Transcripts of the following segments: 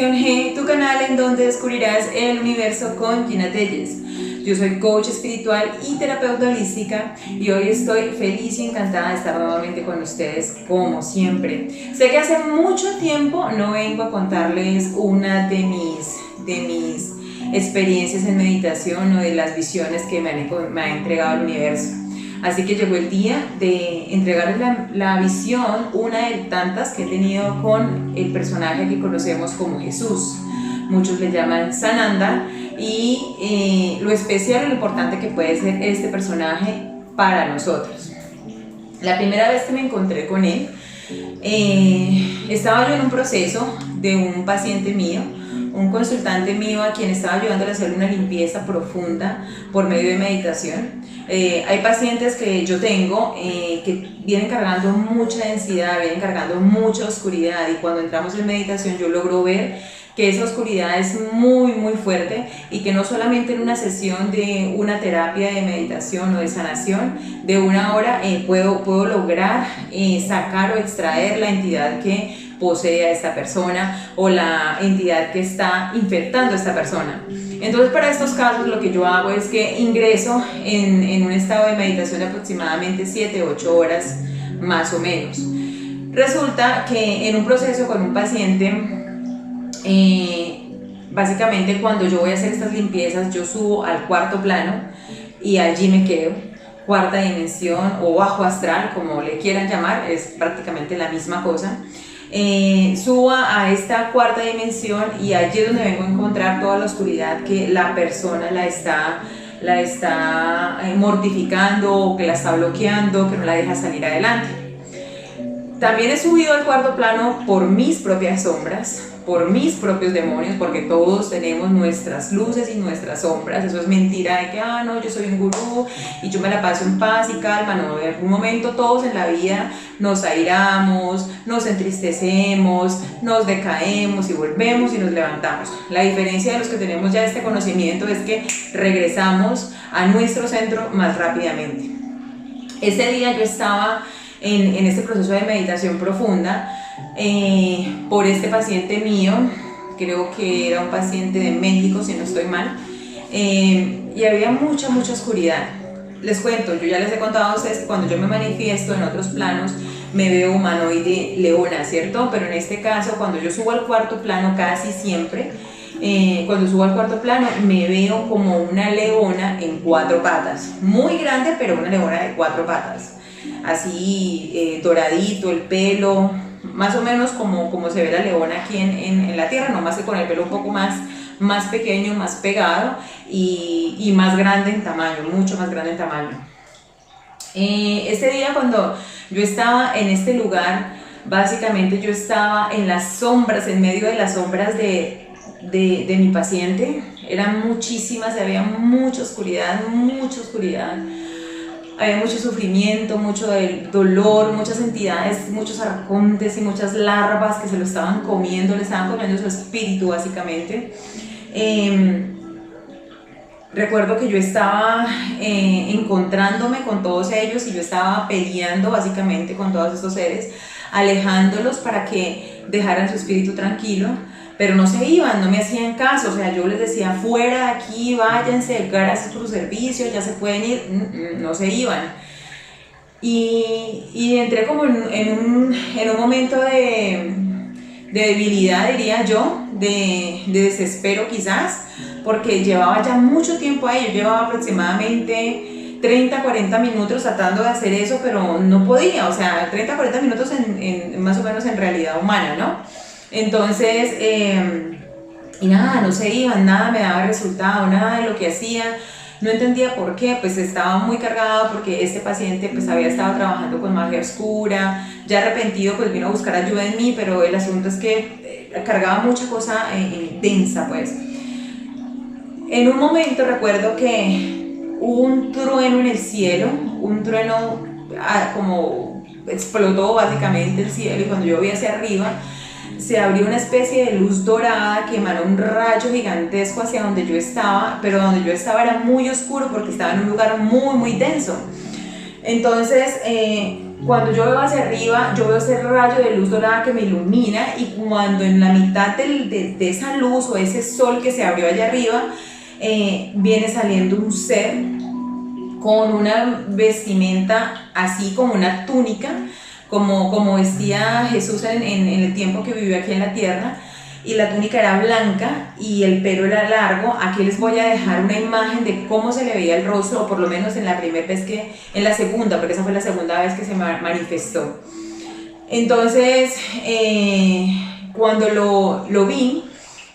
Misión G, tu canal en donde descubrirás el universo con Gina Telles. Yo soy coach espiritual y terapeuta holística y hoy estoy feliz y encantada de estar nuevamente con ustedes como siempre. Sé que hace mucho tiempo no vengo a contarles una de mis experiencias en meditación o de las visiones que me ha entregado el universo. Así que llegó el día de entregarles la visión, una de tantas que he tenido con el personaje que conocemos como Jesús. Muchos le llaman Sananda y lo especial y lo importante que puede ser este personaje para nosotros. La primera vez que me encontré con él, estaba yo en un proceso de un paciente mío, un consultante mío a quien estaba ayudando a hacer una limpieza profunda por medio de meditación. Hay pacientes que yo tengo que vienen cargando mucha densidad, vienen cargando mucha oscuridad, y cuando entramos en meditación yo logro ver que esa oscuridad es muy muy fuerte y que no solamente en una sesión de una terapia de meditación o de sanación de una hora puedo lograr sacar o extraer la entidad que posee a esta persona o la entidad que está infectando a esta persona. Entonces, para estos casos lo que yo hago es que ingreso en un estado de meditación de aproximadamente 7-8 horas más o menos. Resulta que en un proceso con un paciente, básicamente cuando yo voy a hacer estas limpiezas yo subo al cuarto plano y allí me quedo. Cuarta dimensión o bajo astral, como le quieran llamar, es prácticamente la misma cosa. Subo a esta cuarta dimensión y allí es donde vengo a encontrar toda la oscuridad que la persona la está mortificando, o que la está bloqueando, que no la deja salir adelante. También he subido al cuarto plano por mis propias sombras, por mis propios demonios, porque todos tenemos nuestras luces y nuestras sombras. Eso es mentira de que, no, yo soy un gurú y yo me la paso en paz y calma. No, en algún momento todos en la vida nos airamos, nos entristecemos, nos decaemos y volvemos y nos levantamos. La diferencia de los que tenemos ya este conocimiento es que regresamos a nuestro centro más rápidamente. Este día yo estaba en este proceso de meditación profunda por este paciente mío, creo que era un paciente de México si no estoy mal, y había mucha oscuridad. Les cuento, yo ya les he contado a ustedes que cuando yo me manifiesto en otros planos me veo humanoide leona, ¿cierto? Pero en este caso, cuando yo subo al cuarto plano, casi siempre, cuando subo al cuarto plano me veo como una leona en 4 patas, muy grande, pero una leona de 4 patas, así doradito el pelo, más o menos como se ve la leona aquí en la tierra, no más que con el pelo un poco más pequeño, más pegado y más grande en tamaño, mucho más grande en tamaño. Este día cuando yo estaba en este lugar, básicamente yo estaba en las sombras, en medio de las sombras de mi paciente. Eran muchísimas, había mucha oscuridad, había mucho sufrimiento, mucho dolor, muchas entidades, muchos arcontes y muchas larvas que se lo estaban comiendo, le estaban comiendo su espíritu básicamente. Recuerdo que yo estaba encontrándome con todos ellos y yo estaba peleando básicamente con todos estos seres, alejándolos para que dejaran su espíritu tranquilo, pero no se iban, no me hacían caso. O sea, yo les decía, fuera de aquí, váyanse, gracias por su servicio, ya se pueden ir, no se iban. Y entré como en un momento de debilidad, diría yo, de desespero quizás, porque llevaba ya mucho tiempo ahí. Yo llevaba aproximadamente 30-40 minutos tratando de hacer eso, pero no podía. O sea, 30-40 minutos más o menos en realidad humana, ¿no? Entonces, y nada, no se iban, nada me daba resultado, nada de lo que hacía. No entendía por qué, pues estaba muy cargado porque este paciente pues había estado trabajando con magia oscura, ya arrepentido pues vino a buscar ayuda en mí, pero el asunto es que cargaba mucha cosa densa pues. En un momento recuerdo que hubo un trueno en el cielo, un trueno como explotó básicamente el cielo, y cuando yo vi hacia arriba se abrió una especie de luz dorada que emanó un rayo gigantesco hacia donde yo estaba, pero donde yo estaba era muy oscuro porque estaba en un lugar muy denso. Entonces cuando yo veo hacia arriba, yo veo ese rayo de luz dorada que me ilumina, y cuando en la mitad de esa luz o ese sol que se abrió allá arriba, viene saliendo un ser con una vestimenta así como una túnica, como vestía Jesús en el tiempo que vivió aquí en la tierra, y la túnica era blanca y el pelo era largo. Aquí les voy a dejar una imagen de cómo se le veía el rostro, o por lo menos en la primera vez en la segunda, porque esa fue la segunda vez que se manifestó. Entonces, cuando lo vi,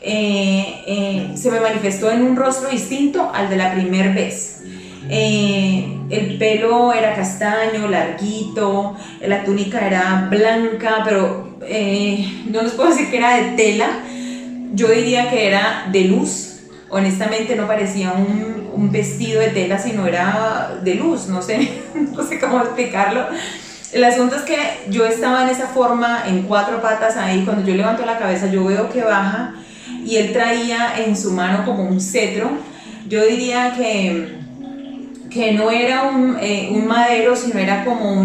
se me manifestó en un rostro distinto al de la primera vez. El pelo era castaño, larguito, la túnica era blanca, pero no les puedo decir que era de tela, yo diría que era de luz. Honestamente no parecía un vestido de tela, sino era de luz, no sé, no sé cómo explicarlo. El asunto es que yo estaba en esa forma, en 4 patas ahí. Cuando yo levanto la cabeza, yo veo que baja, y él traía en su mano como un cetro. Yo diría que no era un madero, sino era como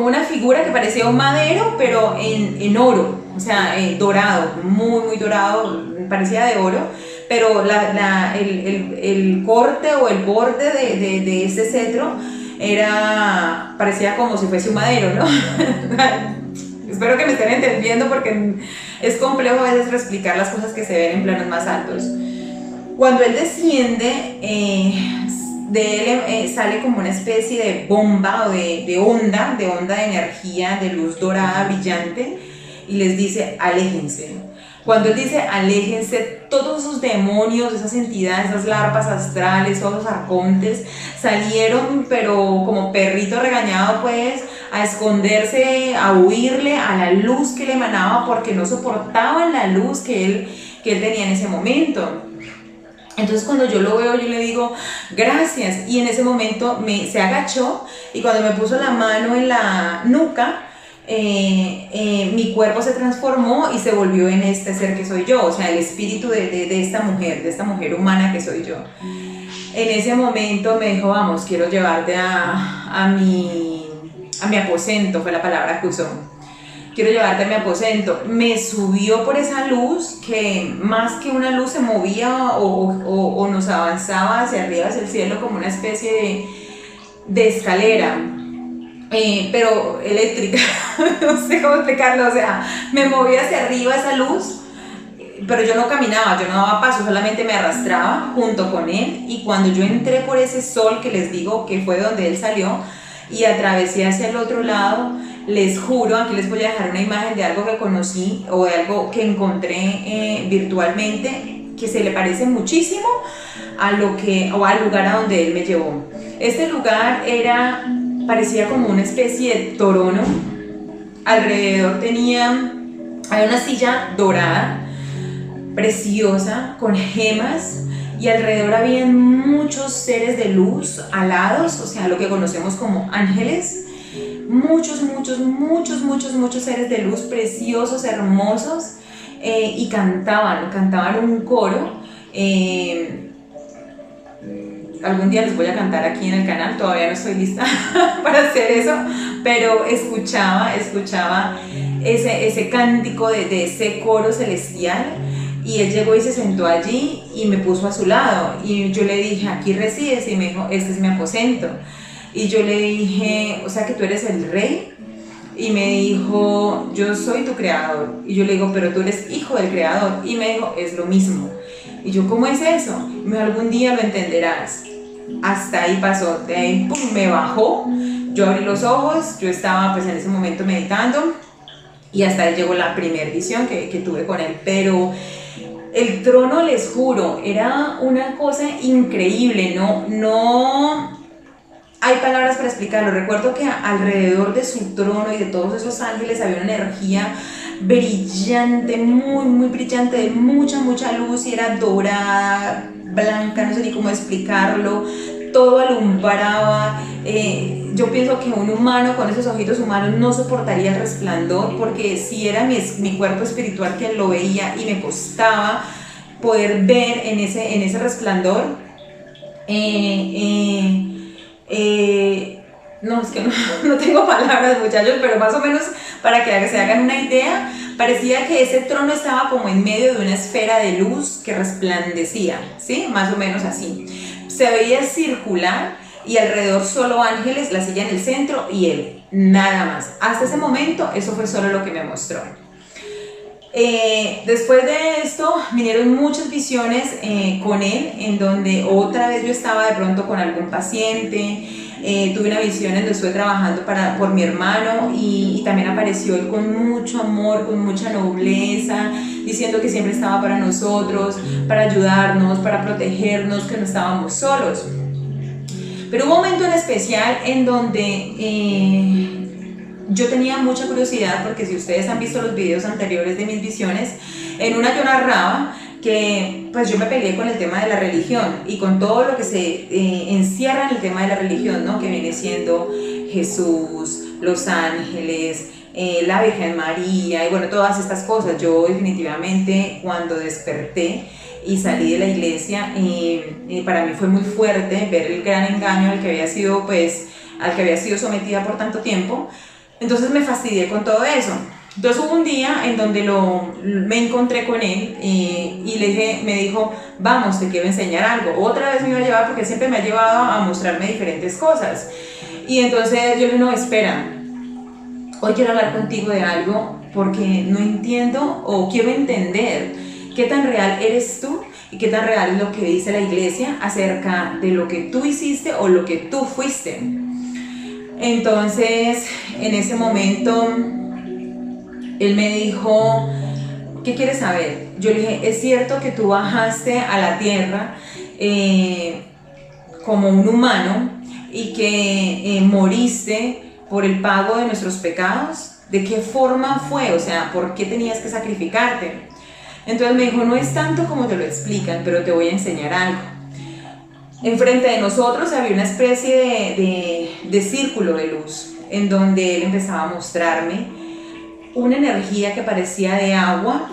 una figura que parecía un madero, pero en oro, o sea, dorado, muy, muy dorado, parecía de oro, pero el corte o el borde de este cetro parecía como si fuese un madero, ¿no? Espero que me estén entendiendo, porque es complejo a veces explicar las cosas que se ven en planos más altos. Cuando él desciende, de él sale como una especie de bomba o de onda de energía, de luz dorada brillante, y les dice: aléjense. Cuando él dice aléjense, todos esos demonios, esas entidades, esas larvas astrales, todos los arcontes salieron, pero como perrito regañado, pues, a esconderse, a huirle a la luz que le emanaba, porque no soportaban la luz que él tenía en ese momento. Entonces cuando yo lo veo, yo le digo gracias, y en ese momento se agachó, y cuando me puso la mano en la nuca, mi cuerpo se transformó y se volvió en este ser que soy yo, o sea, el espíritu de esta mujer humana que soy yo. En ese momento me dijo: vamos, quiero llevarte a mi aposento, fue la palabra que usó. Quiero llevarte a mi aposento. Me subió por esa luz, que más que una luz se movía o nos avanzaba hacia arriba, hacia el cielo, como una especie de escalera, pero eléctrica. No sé cómo explicarlo, o sea, me movía hacia arriba esa luz, pero yo no caminaba, yo no daba paso, solamente me arrastraba junto con él. Y cuando yo entré por ese sol que les digo que fue donde él salió, y atravesé hacia el otro lado, les juro, aquí les voy a dejar una imagen de algo que conocí, o de algo que encontré virtualmente, que se le parece muchísimo al lugar a donde él me llevó. Este lugar parecía como una especie de trono. Alrededor había una silla dorada, preciosa, con gemas, y alrededor habían muchos seres de luz alados, o sea, lo que conocemos como ángeles. Muchos seres de luz preciosos, hermosos, y cantaban un coro. Algún día les voy a cantar aquí en el canal, todavía no estoy lista para hacer eso, pero escuchaba ese cántico de ese coro celestial. Y él llegó y se sentó allí y me puso a su lado, y yo le dije: aquí resides, y me dijo: este es mi aposento. Y yo le dije: o sea que tú eres el rey. Y me dijo: yo soy tu creador. Y yo le digo: pero tú eres hijo del creador. Y me dijo: es lo mismo. Y yo: ¿cómo es eso? Y me dijo: algún día lo entenderás. Hasta ahí pasó, de ahí pum, me bajó. Yo abrí los ojos, yo estaba pues en ese momento meditando, y hasta ahí llegó la primera visión que tuve con él. Pero el trono, les juro, era una cosa increíble, no hay palabras para explicarlo. Recuerdo que alrededor de su trono y de todos esos ángeles había una energía brillante, muy, muy brillante, de mucha luz, y era dorada, blanca, no sé ni cómo explicarlo, todo alumbraba. Yo pienso que un humano con esos ojitos humanos no soportaría el resplandor, porque si era mi cuerpo espiritual quien lo veía, y me costaba poder ver en ese resplandor. No, es que no, no tengo palabras, muchachos, pero más o menos para que se hagan una idea, parecía que ese trono estaba como en medio de una esfera de luz que resplandecía, ¿sí? Más o menos así. Se veía circular y alrededor solo ángeles, la silla en el centro y él, nada más. Hasta ese momento eso fue solo lo que me mostró. Después de esto vinieron muchas visiones con él, en donde otra vez yo estaba de pronto con algún paciente. Tuve una visión en donde estuve trabajando por mi hermano y también apareció él con mucho amor, con mucha nobleza, diciendo que siempre estaba para nosotros, para ayudarnos, para protegernos, que no estábamos solos. Pero hubo un momento en especial en donde yo tenía mucha curiosidad, porque si ustedes han visto los videos anteriores de mis visiones, en una yo narraba que pues yo me peleé con el tema de la religión y con todo lo que se encierra en el tema de la religión, ¿no? Que viene siendo Jesús, los ángeles, la Virgen María y bueno, todas estas cosas. Yo definitivamente cuando desperté y salí de la iglesia, para mí fue muy fuerte ver el gran engaño al que había sido sometida por tanto tiempo. Entonces me fastidié con todo eso. Entonces hubo un día en donde me encontré con él y me dijo, vamos, te quiero enseñar algo. Otra vez me iba a llevar, porque siempre me ha llevado a mostrarme diferentes cosas. Y entonces yo le dije, no, espera, hoy quiero hablar contigo de algo porque no entiendo o quiero entender qué tan real eres tú y qué tan real es lo que dice la iglesia acerca de lo que tú hiciste o lo que tú fuiste. Entonces, en ese momento, él me dijo, ¿qué quieres saber? Yo le dije, ¿es cierto que tú bajaste a la tierra como un humano y que moriste por el pago de nuestros pecados? ¿De qué forma fue? O sea, ¿por qué tenías que sacrificarte? Entonces me dijo, no es tanto como te lo explican, pero te voy a enseñar algo. Enfrente de nosotros había una especie de círculo de luz, en donde él empezaba a mostrarme una energía que parecía de agua,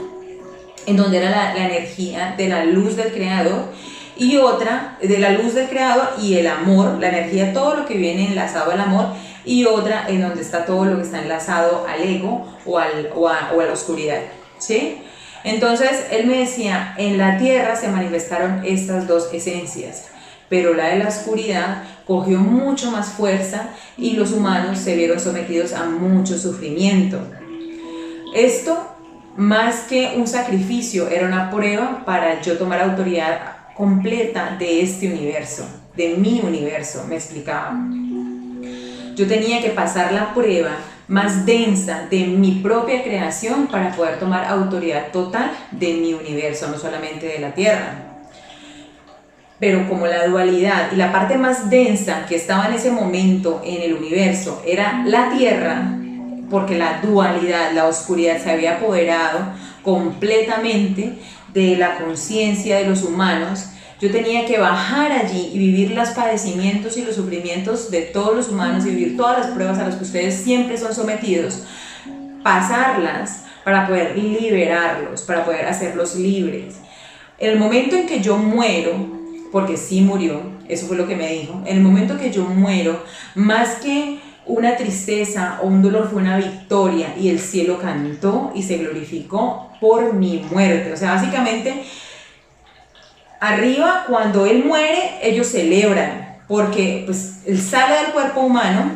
en donde era la energía de la luz del Creador, y otra de la luz del Creador y el amor, la energía, todo lo que viene enlazado al amor, y otra en donde está todo lo que está enlazado al ego o a la oscuridad, ¿sí? Entonces él me decía, en la tierra se manifestaron estas dos esencias, pero la de la oscuridad cogió mucho más fuerza y los humanos se vieron sometidos a mucho sufrimiento. Esto, más que un sacrificio, era una prueba para yo tomar autoridad completa de este universo, de mi universo, me explicaba. Yo tenía que pasar la prueba más densa de mi propia creación para poder tomar autoridad total de mi universo, no solamente de la Tierra. Pero como la dualidad y la parte más densa que estaba en ese momento en el universo era la Tierra, porque la dualidad, la oscuridad se había apoderado completamente de la conciencia de los humanos, yo tenía que bajar allí y vivir los padecimientos y los sufrimientos de todos los humanos y vivir todas las pruebas a las que ustedes siempre son sometidos, pasarlas para poder liberarlos, para poder hacerlos libres. En el momento en que yo muero, porque sí murió, eso fue lo que me dijo, en el momento que yo muero, más que una tristeza o un dolor, fue una victoria y el cielo cantó y se glorificó por mi muerte. O sea, básicamente, arriba cuando él muere, ellos celebran, porque pues él sale del cuerpo humano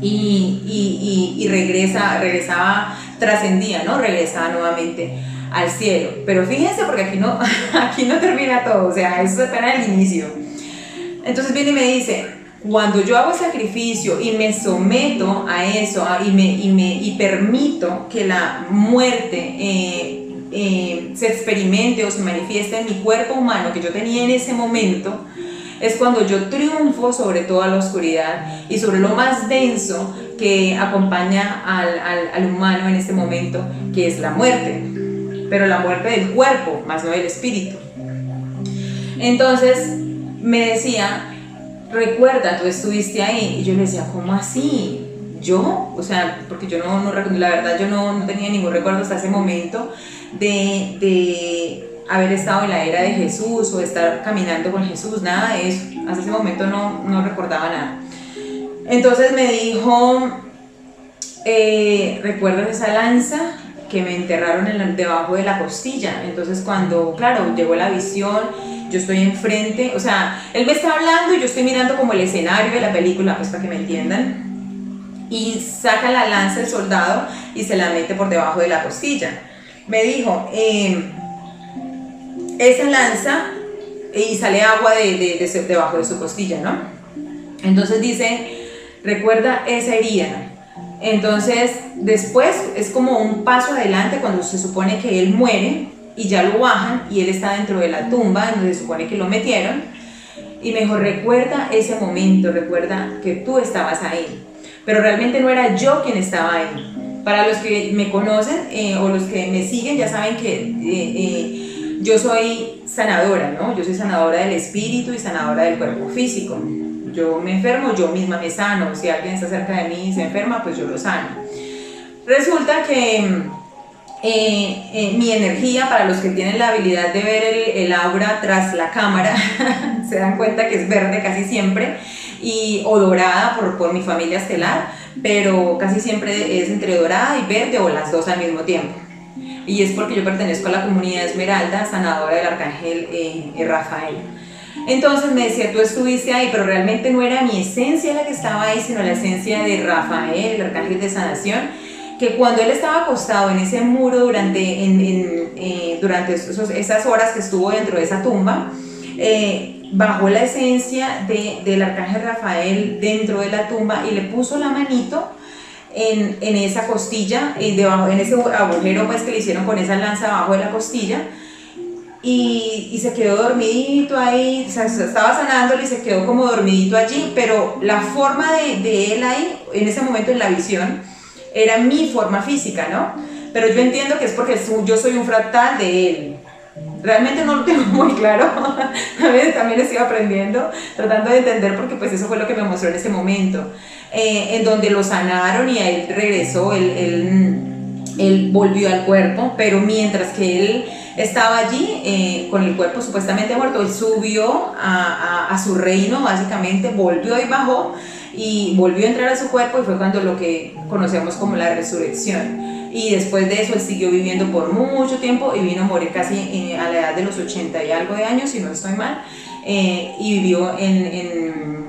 y regresaba, trascendía, ¿no? Regresaba nuevamente al cielo. Pero fíjense, porque aquí no termina todo, o sea, eso es apenas el inicio. Entonces viene y me dice, cuando yo hago sacrificio y me someto a eso y permito que la muerte se experimente o se manifieste en mi cuerpo humano que yo tenía en ese momento, es cuando yo triunfo sobre toda la oscuridad y sobre lo más denso que acompaña al humano en este momento, que es la muerte. Pero la muerte del cuerpo, más no del espíritu. Entonces me decía, recuerda, tú estuviste ahí. Y yo le decía, ¿cómo así? ¿Yo? O sea, porque yo la verdad yo no tenía ningún recuerdo hasta ese momento de haber estado en la era de Jesús o estar caminando con Jesús, nada de eso. Hasta ese momento no recordaba nada. Entonces me dijo, ¿recuerdas esa lanza que me enterraron debajo de la costilla? Entonces cuando, claro, llegó la visión, yo estoy enfrente, o sea, él me está hablando y yo estoy mirando como el escenario de la película, pues para que me entiendan, y saca la lanza el soldado y se la mete por debajo de la costilla. Me dijo, esa lanza, y sale agua debajo de su costilla, ¿no? Entonces dice, recuerda esa herida. Entonces después es como un paso adelante cuando se supone que él muere y ya lo bajan y él está dentro de la tumba donde se supone que lo metieron, y me dijo, recuerda ese momento, recuerda que tú estabas ahí, pero realmente no era yo quien estaba ahí. Para los que me conocen o los que me siguen ya saben que yo soy sanadora, ¿no? Yo soy sanadora del espíritu y sanadora del cuerpo físico. Yo me enfermo, yo misma me sano. Si alguien está cerca de mí y se enferma, pues yo lo sano. Resulta que mi energía, para los que tienen la habilidad de ver el aura tras la cámara, se dan cuenta que es verde casi siempre, o dorada por mi familia estelar, pero casi siempre es entre dorada y verde o las dos al mismo tiempo. Y es porque yo pertenezco a la comunidad Esmeralda, sanadora del arcángel Rafael. Entonces me decía, tú estuviste ahí, pero realmente no era mi esencia la que estaba ahí, sino la esencia de Rafael, el arcángel de sanación, que cuando él estaba acostado en ese muro durante esas horas que estuvo dentro de esa tumba, bajó la esencia del arcángel Rafael dentro de la tumba y le puso la manito en esa costilla, debajo, en ese agujero pues, que le hicieron con esa lanza abajo de la costilla, y se quedó dormidito ahí. O sea, estaba sanándolo y se quedó como dormidito allí, pero la forma de él ahí, en ese momento en la visión, era mi forma física, ¿no? Pero yo entiendo que es porque yo soy un fractal de él. Realmente no lo tengo muy claro, también estoy aprendiendo, tratando de entender, porque pues eso fue lo que me mostró en ese momento, en donde lo sanaron y a él regresó, él volvió al cuerpo, pero mientras que él estaba allí con el cuerpo supuestamente muerto, él subió a su reino, básicamente volvió y bajó y volvió a entrar a su cuerpo, y fue cuando lo que conocemos como la resurrección. Y después de eso él siguió viviendo por mucho tiempo y vino a morir casi a la edad de los 80 y algo de años, si no estoy mal, y vivió en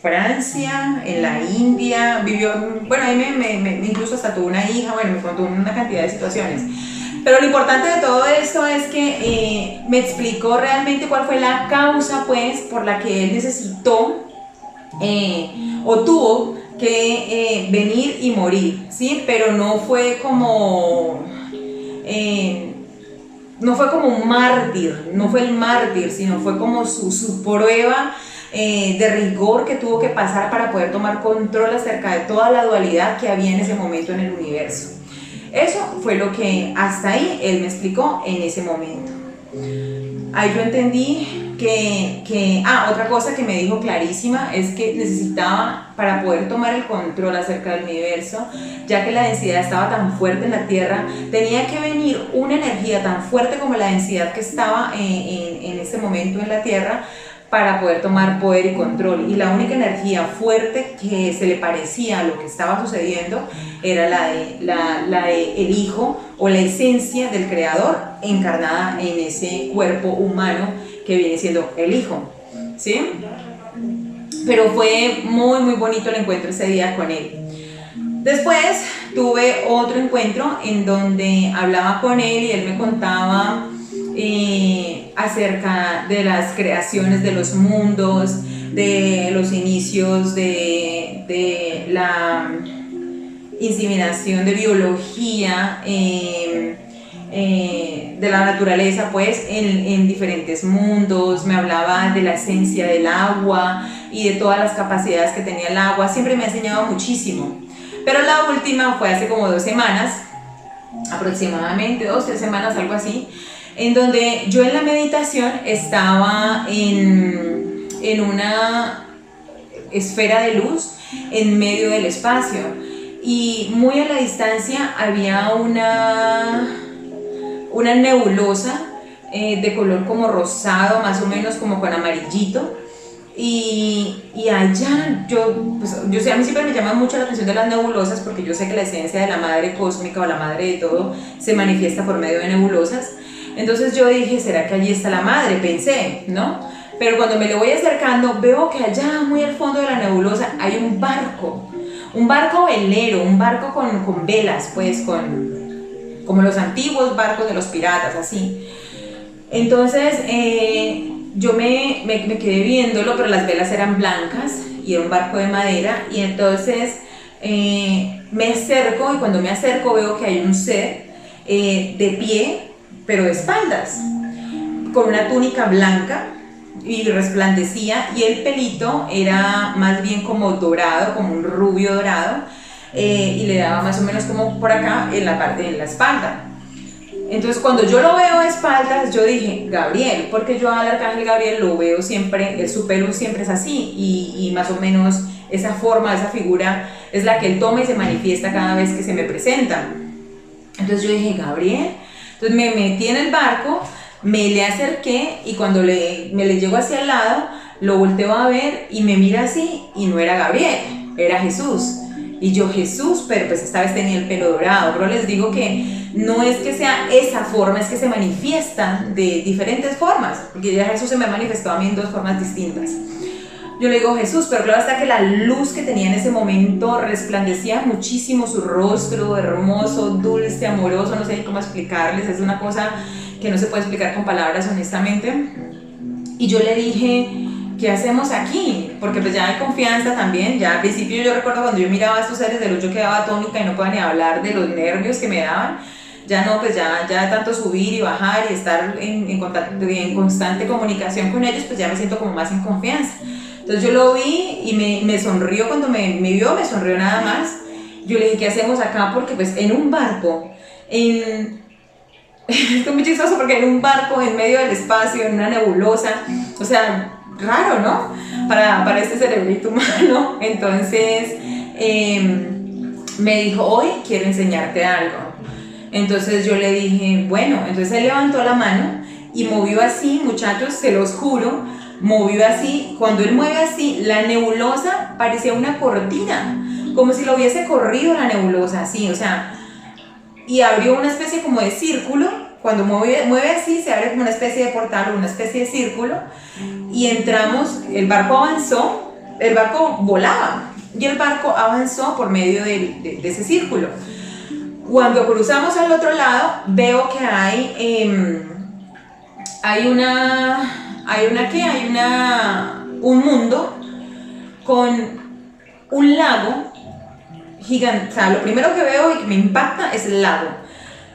Francia, en la India, vivió, bueno, ahí incluso hasta tuvo una hija, bueno, me contó una cantidad de situaciones. Pero lo importante de todo esto es que me explicó realmente cuál fue la causa, pues, por la que él necesitó o tuvo que venir y morir, ¿sí? Pero no fue como un mártir, no fue el mártir, sino fue como su prueba de rigor que tuvo que pasar para poder tomar control acerca de toda la dualidad que había en ese momento en el universo. Eso fue lo que hasta ahí él me explicó en ese momento. Ahí yo entendí otra cosa que me dijo clarísima es que necesitaba, para poder tomar el control acerca del universo, ya que la densidad estaba tan fuerte en la Tierra, tenía que venir una energía tan fuerte como la densidad que estaba en ese momento en la Tierra, para poder tomar poder y control. Y la única energía fuerte que se le parecía a lo que estaba sucediendo era la de el Hijo, o la esencia del Creador encarnada en ese cuerpo humano que viene siendo el Hijo, ¿sí? Pero fue muy muy bonito el encuentro ese día con él. Después tuve otro encuentro en donde hablaba con él y él me contaba acerca de las creaciones de los mundos, de los inicios de la inseminación de biología, de la naturaleza, pues, en diferentes mundos. Me hablaba de la esencia del agua y de todas las capacidades que tenía el agua. Siempre me ha enseñado muchísimo. Pero la última fue hace como 2 semanas, aproximadamente 2-3 semanas, algo así, en donde yo en la meditación estaba en una esfera de luz en medio del espacio, y muy a la distancia había una nebulosa de color como rosado, más o menos como con amarillito. Y allá yo sé, a mí siempre me llama mucho la atención de las nebulosas, porque yo sé que la esencia de la madre cósmica o la madre de todo se manifiesta por medio de nebulosas. Entonces yo dije, ¿será que allí está la madre? Pensé, ¿no? Pero cuando me le voy acercando, veo que allá, muy al fondo de la nebulosa, hay un barco velero, un barco con velas, pues, como los antiguos barcos de los piratas, así. Entonces, yo me quedé viéndolo, pero las velas eran blancas y era un barco de madera. Y entonces me acerco, y cuando me acerco veo que hay un ser de pie, pero de espaldas, con una túnica blanca y resplandecía, y el pelito era más bien como dorado, como un rubio dorado, y le daba más o menos como por acá en la parte de la espalda. Entonces cuando yo lo veo de espaldas, yo dije, Gabriel, porque yo al arcángel Gabriel lo veo siempre, su pelo siempre es así, y más o menos esa forma, esa figura es la que él toma y se manifiesta cada vez que se me presenta. Entonces yo dije, Gabriel. Entonces me metí en el barco, me le acerqué, y cuando me le llego hacia el lado, lo volteo a ver y me mira así, y no era Gabriel, era Jesús. Y yo, Jesús, pero pues esta vez tenía el pelo dorado. Pero les digo que no es que sea esa forma, es que se manifiesta de diferentes formas, porque ya Jesús se me manifestó a mí en dos formas distintas. Yo le digo, Jesús, pero claro, hasta que la luz que tenía en ese momento resplandecía muchísimo su rostro, hermoso, dulce, amoroso, no sé cómo explicarles, es una cosa que no se puede explicar con palabras, honestamente. Y yo le dije, ¿qué hacemos aquí? Porque pues ya hay confianza también. Ya al principio yo recuerdo cuando yo miraba a estos seres de luz, yo quedaba atónica y no podía ni hablar de los nervios que me daban. Ya no, pues ya tanto subir y bajar y estar en constante comunicación con ellos, pues ya me siento como más en confianza. Entonces yo lo vi y me sonrió cuando me vio, me sonrió nada más. Yo le dije, ¿qué hacemos acá? Porque pues en un barco, esto es muy chistoso, porque en un barco en medio del espacio, en una nebulosa, o sea, raro, ¿no? Para este cerebrito humano. Entonces me dijo, hoy quiero enseñarte algo. Entonces yo le dije, bueno. Entonces él levantó la mano y movió así, muchachos, se los juro, movió así. Cuando él mueve así, la nebulosa parecía una cortina, como si lo hubiese corrido la nebulosa, así, o sea, y abrió una especie como de círculo. Cuando mueve así, se abre como una especie de portal o una especie de círculo, y entramos. El barco avanzó, el barco volaba, y el barco avanzó por medio de ese círculo. Cuando cruzamos al otro lado, veo que un mundo con un lago gigante. O sea, lo primero que veo y que me impacta es el lago.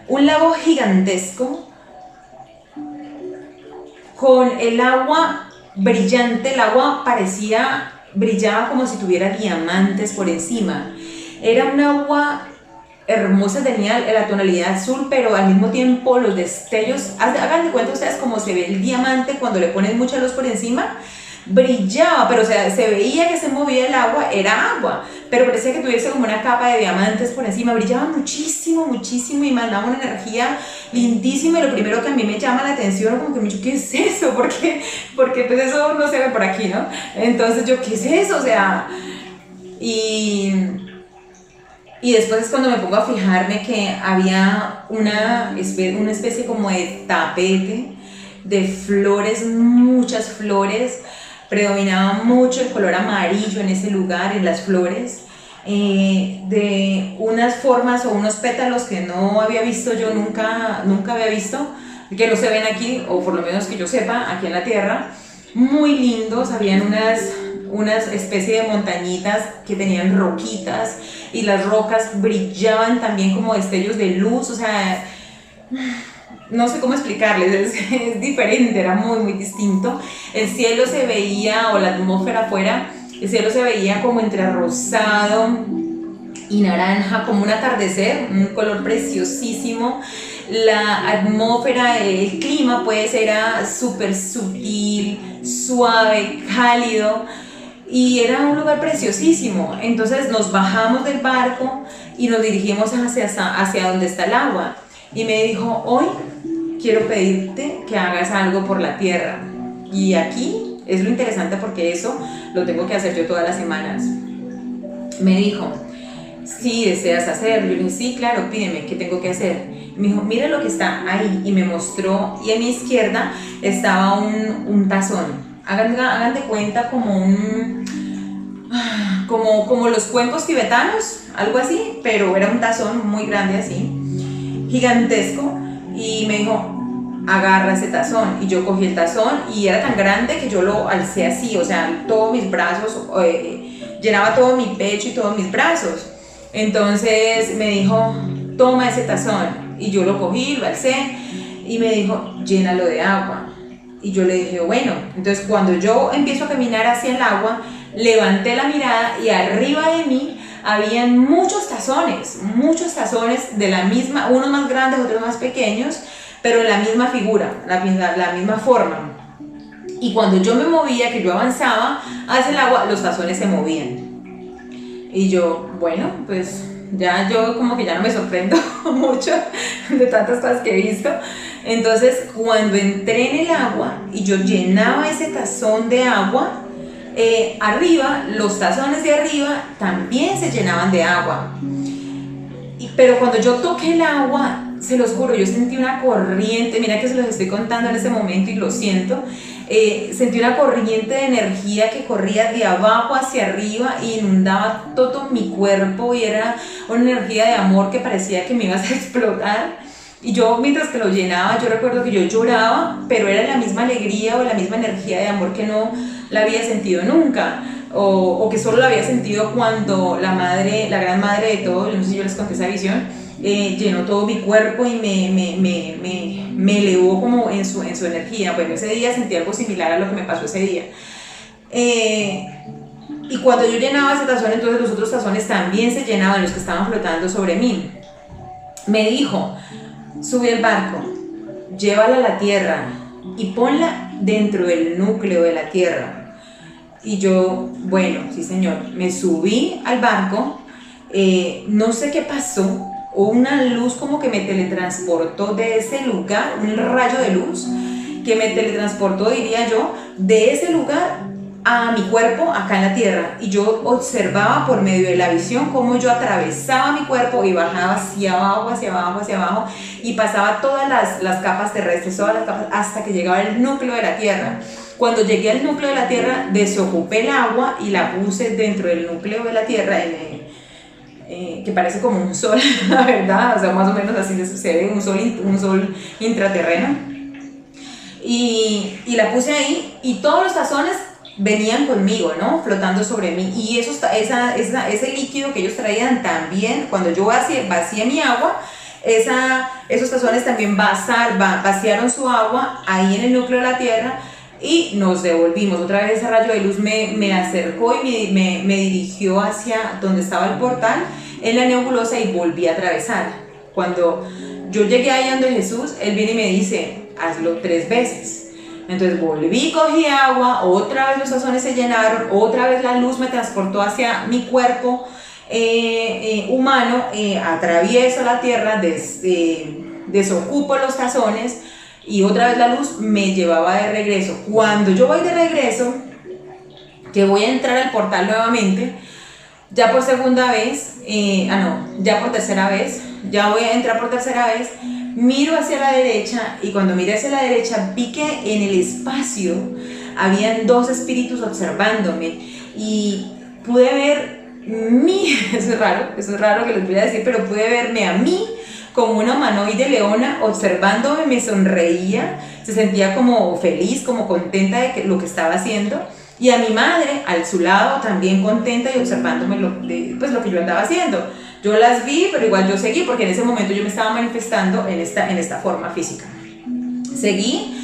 Un lago gigantesco con el agua brillante. El agua brillaba como si tuviera diamantes por encima. Era un agua hermosa, tenía la tonalidad azul, pero al mismo tiempo los destellos, hagan de cuenta ustedes como se ve el diamante cuando le ponen mucha luz por encima. Brillaba, pero o sea, se veía que se movía el agua, era agua, pero parecía que tuviese como una capa de diamantes por encima. Brillaba muchísimo, muchísimo, y mandaba una energía lindísima. Y lo primero que a mí me llama la atención, como que me dicho, ¿qué es eso? Porque pues eso no se ve por aquí, ¿no? Entonces yo, ¿qué es eso? O sea, y después es cuando me pongo a fijarme que había una especie como de tapete de flores, muchas flores. Predominaba mucho el color amarillo en ese lugar, en las flores, de unas formas o unos pétalos que no había visto yo, nunca había visto, que no se ven aquí, o por lo menos que yo sepa, aquí en la tierra. Muy lindos. Habían unas especie de montañitas que tenían roquitas, y las rocas brillaban también como destellos de luz. O sea, no sé cómo explicarles, es diferente, era muy, muy distinto. El cielo se veía, o la atmósfera afuera, el cielo se veía como entre rosado y naranja, como un atardecer, un color preciosísimo. La atmósfera, el clima pues era súper sutil, suave, cálido, y era un lugar preciosísimo. Entonces nos bajamos del barco y nos dirigimos hacia donde está el agua, y me dijo, hoy quiero pedirte que hagas algo por la tierra. Y aquí es lo interesante porque eso lo tengo que hacer yo todas las semanas. Me dijo, si deseas hacerlo. Yo le dije, sí, claro, pídeme, ¿qué tengo que hacer? Me dijo, mira lo que está ahí, y me mostró, y a mi izquierda estaba un tazón. Hagan de cuenta como los cuencos tibetanos, algo así, pero era un tazón muy grande así, gigantesco, y me dijo, agarra ese tazón. Y yo cogí el tazón y era tan grande que yo lo alcé así, o sea, todos mis brazos, llenaba todo mi pecho y todos mis brazos. Entonces me dijo, toma ese tazón, y yo lo cogí, lo alcé, y me dijo, llénalo de agua. Y yo le dije, bueno. Entonces cuando yo empiezo a caminar hacia el agua, levanté la mirada y arriba de mí habían muchos tazones de la misma, unos más grandes, otros más pequeños, pero en la misma figura, la misma forma. Y cuando yo me movía, que yo avanzaba hacia el agua, los tazones se movían. Y yo, bueno, pues ya yo como que ya no me sorprendo mucho de tantas cosas que he visto. Entonces, cuando entré en el agua y yo llenaba ese tazón de agua, arriba, los tazones de arriba también se llenaban de agua. Pero cuando yo toqué el agua, se los juro, yo sentí una corriente, mira que se los estoy contando en ese momento y lo siento, sentí una corriente de energía que corría de abajo hacia arriba e inundaba todo mi cuerpo, y era una energía de amor que parecía que me iba a hacer explotar. Y yo, mientras que lo llenaba, yo recuerdo que yo lloraba, pero era la misma alegría o la misma energía de amor que no la había sentido nunca, o que solo la había sentido cuando la gran madre de todo, yo no sé si yo les conté esa visión, llenó todo mi cuerpo y me elevó como en su energía. Bueno, ese día sentí algo similar a lo que me pasó ese día. Y cuando yo llenaba ese tazón, entonces los otros tazones también se llenaban, los que estaban flotando sobre mí. Me dijo, sube al barco, llévala a la tierra y ponla dentro del núcleo de la tierra. Y yo, bueno, sí señor, me subí al barco, no sé qué pasó, una luz como que me teletransportó de ese lugar, un rayo de luz que me teletransportó, diría yo, de ese lugar a mi cuerpo acá en la tierra. Y yo observaba por medio de la visión cómo yo atravesaba mi cuerpo y bajaba hacia abajo, hacia abajo, hacia abajo, y pasaba todas las capas terrestres, todas las capas, hasta que llegaba al núcleo de la tierra. Cuando llegué al núcleo de la tierra, desocupé el agua y la puse dentro del núcleo de la tierra, que parece como un sol, la verdad, o sea, más o menos así se ve, un sol intraterreno. Y la puse ahí, y todos los tazones venían conmigo, ¿no? Flotando sobre mí. Y ese líquido que ellos traían también, cuando yo vacié mi agua, esos tazones también vaciaron su agua ahí en el núcleo de la tierra, y nos devolvimos. Otra vez ese rayo de luz me acercó y me dirigió hacia donde estaba el portal en la nebulosa, y volví a atravesar. Cuando yo llegué ahí donde Jesús, él viene y me dice, hazlo 3 veces. Entonces volví, cogí agua, otra vez los tazones se llenaron, otra vez la luz me transportó hacia mi cuerpo humano, atravieso la tierra, desocupo los tazones, y otra vez la luz me llevaba de regreso. Cuando yo voy de regreso, que voy a entrar al portal nuevamente, ya por segunda vez, ya por tercera vez, ya voy a entrar por tercera vez, miro hacia la derecha, y cuando miré hacia la derecha vi que en el espacio habían 2 espíritus observándome, y pude ver eso es raro que les voy a decir, pero pude verme a mí como una humanoide leona observándome, me sonreía, se sentía como feliz, como contenta de lo que estaba haciendo, y a mi madre al su lado también contenta y observándome lo que yo andaba haciendo. Yo las vi, pero igual yo seguí, porque en ese momento yo me estaba manifestando en esta forma física. Seguí,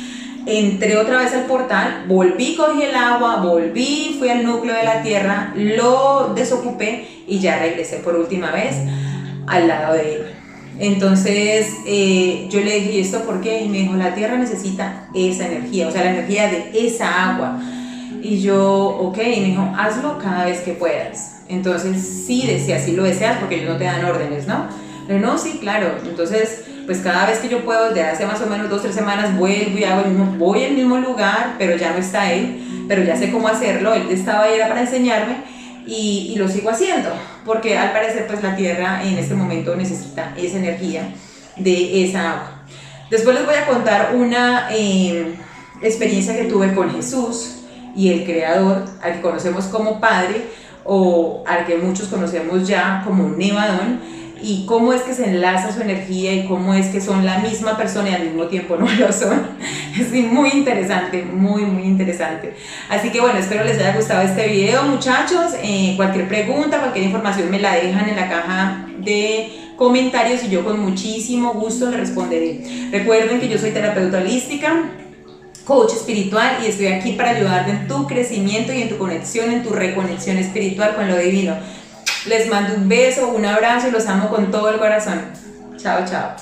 entré otra vez al portal, volví, cogí el agua, fui al núcleo de la tierra, lo desocupé, y ya regresé por última vez al lado de él. Entonces yo le dije, ¿y esto por qué? Y me dijo, la tierra necesita esa energía, o sea, la energía de esa agua. Y yo, ok, y me dijo, hazlo cada vez que puedas. Entonces, sí, si así lo deseas, porque ellos no te dan órdenes, ¿no? Pero no, sí, claro. Entonces, pues cada vez que yo puedo, desde hace más o menos 2-3 semanas, vuelvo y hago el mismo, voy al mismo lugar, pero ya no está él, pero ya sé cómo hacerlo, él estaba ahí era para enseñarme y lo sigo haciendo, porque al parecer pues la tierra en este momento necesita esa energía de esa agua. Después les voy a contar una experiencia que tuve con Jesús y el Creador, al que conocemos como Padre, o al que muchos conocemos ya como Nevadón, y cómo es que se enlaza su energía y cómo es que son la misma persona y al mismo tiempo no lo son. Es muy interesante, muy interesante. Así que bueno, espero les haya gustado este video, muchachos. Cualquier pregunta, cualquier información me la dejan en la caja de comentarios y yo con muchísimo gusto les responderé. Recuerden que yo soy terapeuta holística, coach espiritual, y estoy aquí para ayudarte en tu crecimiento y en tu conexión, en tu reconexión espiritual con lo divino. Les mando un beso, un abrazo y los amo con todo el corazón. Chao, chao.